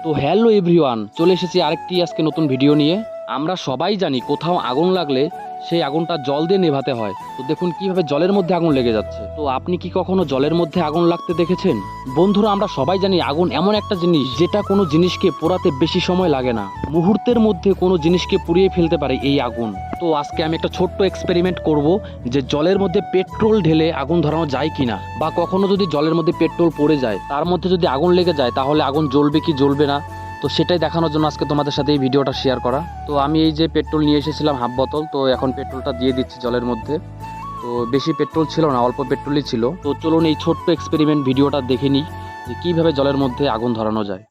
তো hello everyone, চলে এসেছি আরেকটি আজকে নতুন ভিডিও নিয়ে। আমরা সবাই জানি কোথাও আগুন লাগলে সেই আগুনটা জল দিয়ে নেভাতে হয়। তো দেখুন কিভাবে জলের মধ্যে আগুন লেগে যাচ্ছে। তো আপনি কি কখনো জলের মধ্যে আগুন লাগতে দেখেছেন? বন্ধুরা, আমরা সবাই জানি আগুন এমন একটা জিনিস যেটা কোনো জিনিসকে পোড়াতে বেশি সময় লাগে না। মুহূর্তের মধ্যে কোনো জিনিসকে পুড়িয়ে ফেলতে পারে এই আগুন। তো আজকে আমি একটা ছোট্ট এক্সপেরিমেন্ট করব যে জলের মধ্যে পেট্রোল ঢেলে আগুন ধরানো যায় কিনা, বা কখনো যদি জলের মধ্যে পেট্রোল পড়ে যায়, তার মধ্যে যদি আগুন লেগে যায়, তাহলে আগুন জ্বলবে কি জ্বলবে না। তো সেটাই দেখানোর জন্য আজকে তোমাদের সাথে এই ভিডিওটা শেয়ার করা। তো আমি এই যে পেট্রোল নিয়ে এসেছিলাম হাফ বোতল, তো এখন পেট্রোলটা দিয়ে দিচ্ছি জলের মধ্যে। তো বেশি পেট্রোল ছিল না, অল্প পেট্রোলই ছিল। তো চলুন এই ছোট্ট এক্সপেরিমেন্ট ভিডিওটা দেখে নিই যে কীভাবে জলের মধ্যে আগুন ধরানো যায়।